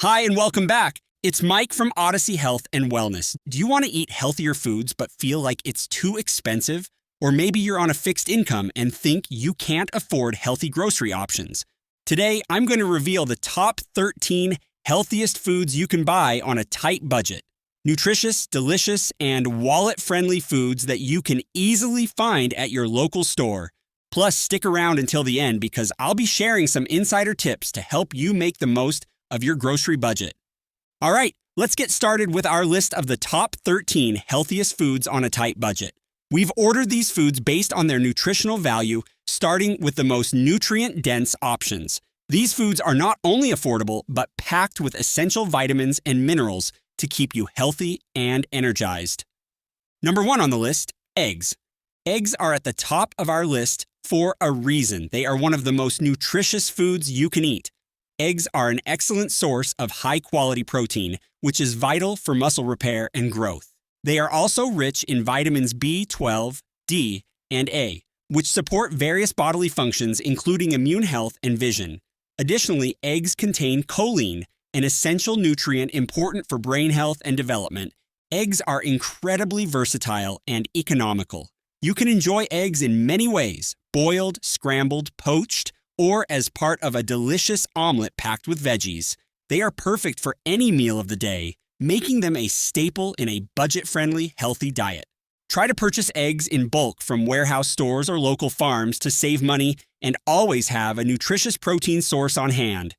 Hi, and welcome back. It's Mike from Odyssey Health and Wellness. Do you want to eat healthier foods but feel like it's too expensive? Or maybe you're on a fixed income and think you can't afford healthy grocery options. Today, I'm going to reveal the top 13 healthiest foods you can buy on a tight budget. Nutritious, delicious, and wallet-friendly foods that you can easily find at your local store. Plus, stick around until the end because I'll be sharing some insider tips to help you make the most of your grocery budget. All right, let's get started with our list of the top 13 healthiest foods on a tight budget. We've ordered these foods based on their nutritional value, starting with the most nutrient-dense options. These foods are not only affordable, but packed with essential vitamins and minerals to keep you healthy and energized. Number 1 on the list, eggs. Eggs are at the top of our list for a reason. They are one of the most nutritious foods you can eat. Eggs are an excellent source of high-quality protein, which is vital for muscle repair and growth. They are also rich in vitamins B12, D, and A, which support various bodily functions including immune health and vision. Additionally, eggs contain choline, an essential nutrient important for brain health and development. Eggs are incredibly versatile and economical. You can enjoy eggs in many ways: boiled, scrambled, poached, or as part of a delicious omelet packed with veggies. They are perfect for any meal of the day, making them a staple in a budget-friendly, healthy diet. Try to purchase eggs in bulk from warehouse stores or local farms to save money and always have a nutritious protein source on hand.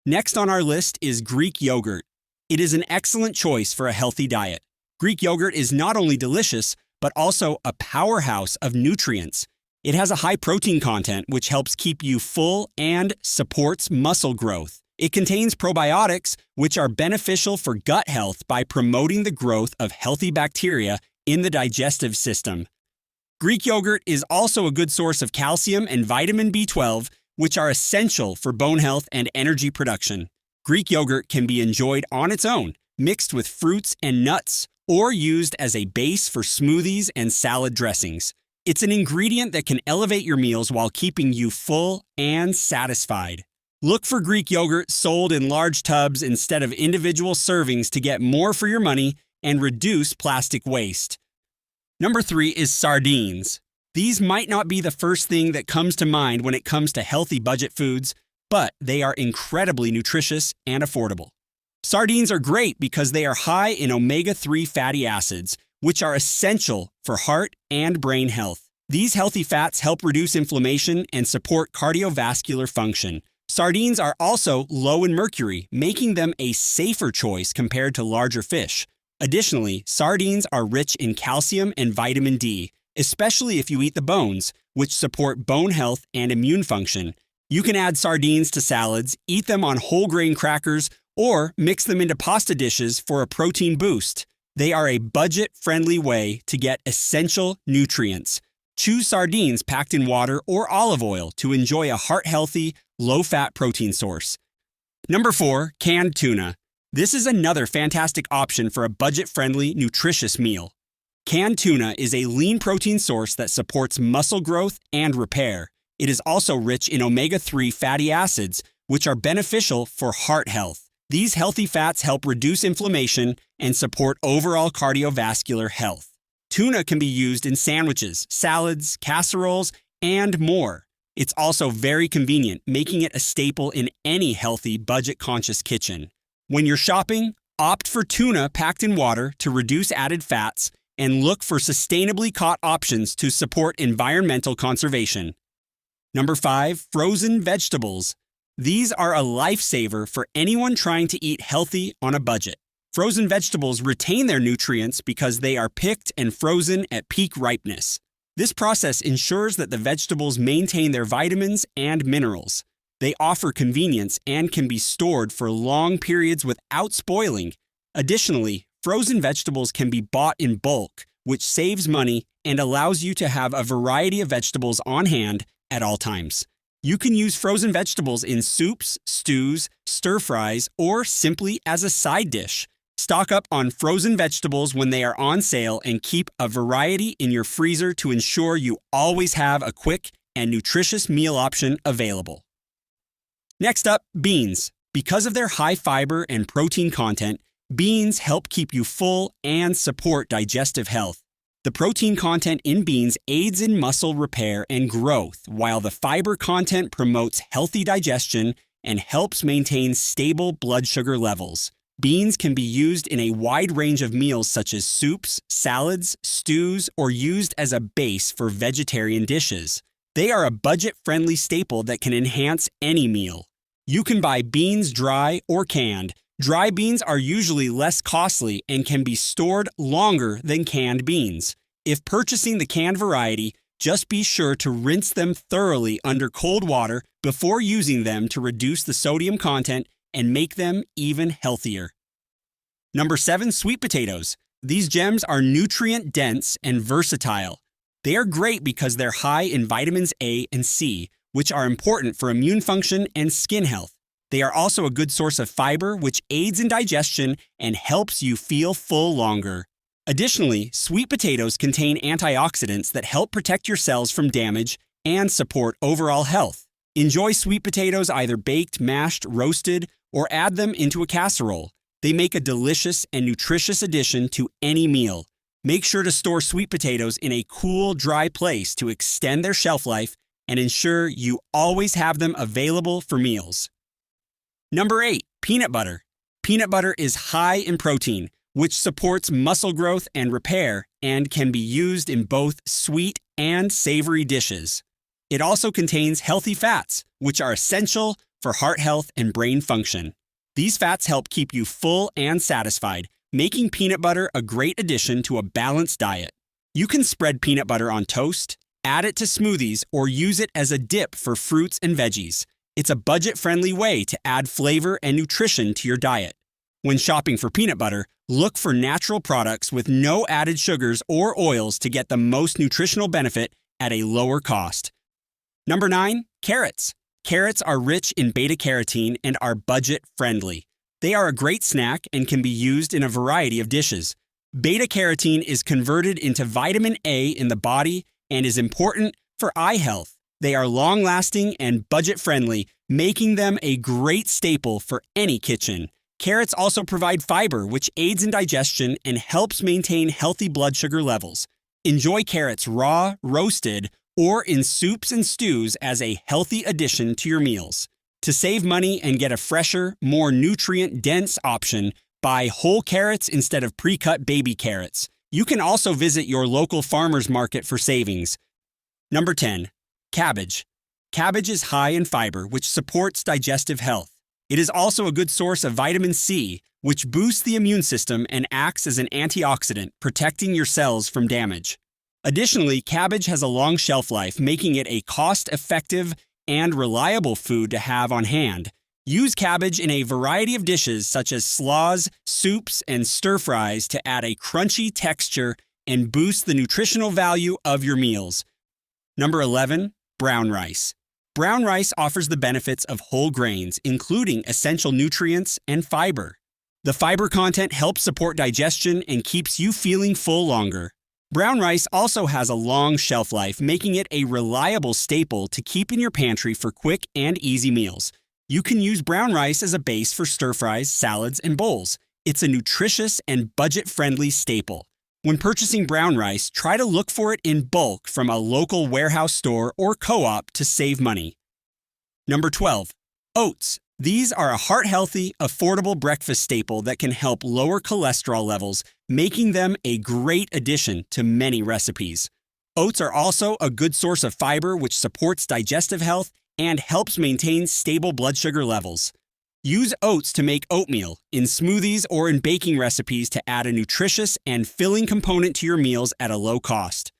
Next on our list is Greek yogurt. It is an excellent choice for a healthy diet. Greek yogurt is not only delicious, but also a powerhouse of nutrients. It has a high protein content, which helps keep you full and supports muscle growth. It contains probiotics, which are beneficial for gut health by promoting the growth of healthy bacteria in the digestive system. Greek yogurt is also a good source of calcium and vitamin B12, which are essential for bone health and energy production. Greek yogurt can be enjoyed on its own, mixed with fruits and nuts, or used as a base for smoothies and salad dressings. It's an ingredient that can elevate your meals while keeping you full and satisfied. Look for Greek yogurt sold in large tubs instead of individual servings to get more for your money and reduce plastic waste. Number 3 is sardines. These might not be the first thing that comes to mind when it comes to healthy budget foods, but they are incredibly nutritious and affordable. Sardines are great because they are high in omega-3 fatty acids, which are essential for heart and brain health. These healthy fats help reduce inflammation and support cardiovascular function. Sardines are also low in mercury, making them a safer choice compared to larger fish. Additionally, sardines are rich in calcium and vitamin D, especially if you eat the bones, which support bone health and immune function. You can add sardines to salads, eat them on whole grain crackers, or mix them into pasta dishes for a protein boost. They are a budget-friendly way to get essential nutrients. Choose sardines packed in water or olive oil to enjoy a heart-healthy, low-fat protein source. Number 4, canned tuna. This is another fantastic option for a budget-friendly, nutritious meal. Canned tuna is a lean protein source that supports muscle growth and repair. It is also rich in omega-3 fatty acids, which are beneficial for heart health. These healthy fats help reduce inflammation and support overall cardiovascular health. Tuna can be used in sandwiches, salads, casseroles, and more. It's also very convenient, making it a staple in any healthy, budget-conscious kitchen. When you're shopping, opt for tuna packed in water to reduce added fats and look for sustainably caught options to support environmental conservation. Number 5, frozen vegetables. These are a lifesaver for anyone trying to eat healthy on a budget. Frozen vegetables retain their nutrients because they are picked and frozen at peak ripeness. This process ensures that the vegetables maintain their vitamins and minerals. They offer convenience and can be stored for long periods without spoiling. Additionally, frozen vegetables can be bought in bulk, which saves money and allows you to have a variety of vegetables on hand at all times. You can use frozen vegetables in soups, stews, stir-fries, or simply as a side dish. Stock up on frozen vegetables when they are on sale and keep a variety in your freezer to ensure you always have a quick and nutritious meal option available. Next up, beans. Because of their high fiber and protein content, beans help keep you full and support digestive health. The protein content in beans aids in muscle repair and growth, while the fiber content promotes healthy digestion and helps maintain stable blood sugar levels. Beans can be used in a wide range of meals such as soups, salads, stews, or used as a base for vegetarian dishes. They are a budget-friendly staple that can enhance any meal. You can buy beans dry or canned. Dry beans are usually less costly and can be stored longer than canned beans. If purchasing the canned variety, just be sure to rinse them thoroughly under cold water before using them to reduce the sodium content and make them even healthier. Number 7, sweet potatoes. These gems are nutrient-dense and versatile. They are great because they're high in vitamins A and C, which are important for immune function and skin health. They are also a good source of fiber, which aids in digestion and helps you feel full longer. Additionally, sweet potatoes contain antioxidants that help protect your cells from damage and support overall health. Enjoy sweet potatoes either baked, mashed, roasted, or add them into a casserole. They make a delicious and nutritious addition to any meal. Make sure to store sweet potatoes in a cool, dry place to extend their shelf life and ensure you always have them available for meals. Number 8, peanut butter. Peanut butter is high in protein, which supports muscle growth and repair and can be used in both sweet and savory dishes. It also contains healthy fats, which are essential for heart health and brain function. These fats help keep you full and satisfied, making peanut butter a great addition to a balanced diet. You can spread peanut butter on toast, add it to smoothies, or use it as a dip for fruits and veggies. It's a budget-friendly way to add flavor and nutrition to your diet. When shopping for peanut butter, look for natural products with no added sugars or oils to get the most nutritional benefit at a lower cost. Number 9, carrots. Carrots are rich in beta-carotene and are budget-friendly. They are a great snack and can be used in a variety of dishes. Beta-carotene is converted into vitamin A in the body and is important for eye health. They are long-lasting and budget-friendly, making them a great staple for any kitchen. Carrots also provide fiber, which aids in digestion and helps maintain healthy blood sugar levels. Enjoy carrots raw, roasted, or in soups and stews as a healthy addition to your meals. To save money and get a fresher, more nutrient-dense option, buy whole carrots instead of pre-cut baby carrots. You can also visit your local farmer's market for savings. Number 10, cabbage. Cabbage is high in fiber, which supports digestive health. It is also a good source of vitamin C, which boosts the immune system and acts as an antioxidant, protecting your cells from damage. Additionally, cabbage has a long shelf life, making it a cost-effective and reliable food to have on hand. Use cabbage in a variety of dishes such as slaws, soups, and stir-fries to add a crunchy texture and boost the nutritional value of your meals. Number 11, brown rice. Brown rice offers the benefits of whole grains, including essential nutrients and fiber. The fiber content helps support digestion and keeps you feeling full longer. Brown rice also has a long shelf life, making it a reliable staple to keep in your pantry for quick and easy meals. You can use brown rice as a base for stir-fries, salads, and bowls. It's a nutritious and budget-friendly staple. When purchasing brown rice, try to look for it in bulk from a local warehouse store or co-op to save money. Number 12, oats. These are a heart-healthy, affordable breakfast staple that can help lower cholesterol levels, making them a great addition to many recipes. Oats are also a good source of fiber, which supports digestive health and helps maintain stable blood sugar levels. Use oats to make oatmeal, in smoothies or in baking recipes to add a nutritious and filling component to your meals at a low cost.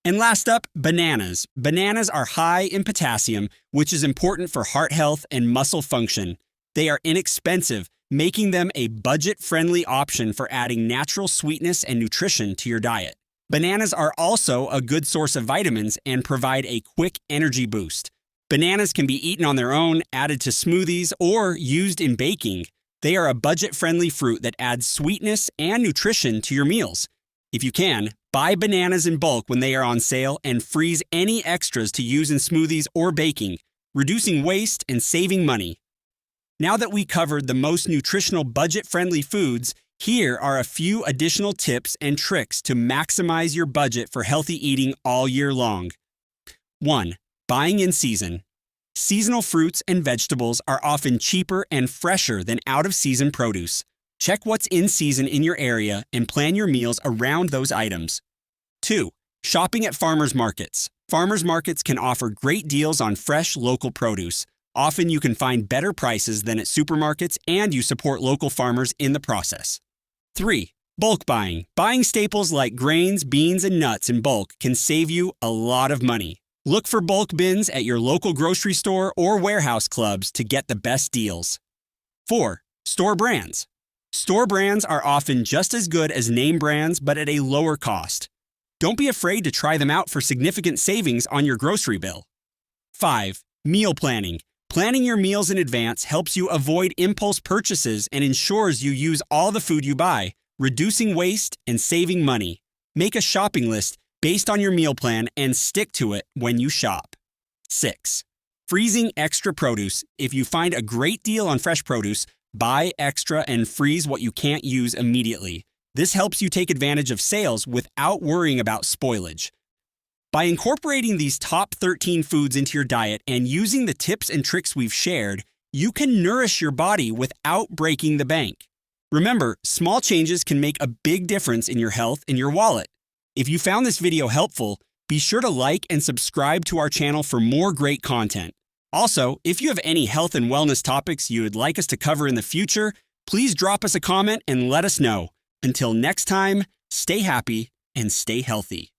And last up, bananas. Bananas are high in potassium, which is important for heart health and muscle function. They are inexpensive, making them a budget-friendly option for adding natural sweetness and nutrition to your diet. Bananas are also a good source of vitamins and provide a quick energy boost. Bananas can be eaten on their own, added to smoothies, or used in baking. They are a budget-friendly fruit that adds sweetness and nutrition to your meals. If you can, buy bananas in bulk when they are on sale and freeze any extras to use in smoothies or baking, reducing waste and saving money. Now that we covered the most nutritional budget-friendly foods, here are a few additional tips and tricks to maximize your budget for healthy eating all year long. 1. Buying in season. Seasonal fruits and vegetables are often cheaper and fresher than out-of-season produce. Check what's in season in your area and plan your meals around those items. 2. Shopping at farmers markets. Farmers markets can offer great deals on fresh, local produce. Often you can find better prices than at supermarkets, and you support local farmers in the process. 3. Bulk buying. Buying staples like grains, beans, and nuts in bulk can save you a lot of money. Look for bulk bins at your local grocery store or warehouse clubs to get the best deals. 4. Store brands. Store brands are often just as good as name brands, but at a lower cost. Don't be afraid to try them out for significant savings on your grocery bill. 5. Meal planning. Planning your meals in advance helps you avoid impulse purchases and ensures you use all the food you buy, reducing waste and saving money. Make a shopping list based on your meal plan and stick to it when you shop. 6. Freezing extra produce. If you find a great deal on fresh produce, buy extra and freeze what you can't use immediately. This helps you take advantage of sales without worrying about spoilage. By incorporating these top 13 foods into your diet and using the tips and tricks we've shared, you can nourish your body without breaking the bank. Remember, small changes can make a big difference in your health and your wallet. If you found this video helpful, be sure to like and subscribe to our channel for more great content. Also, if you have any health and wellness topics you would like us to cover in the future, please drop us a comment and let us know. Until next time, stay happy and stay healthy.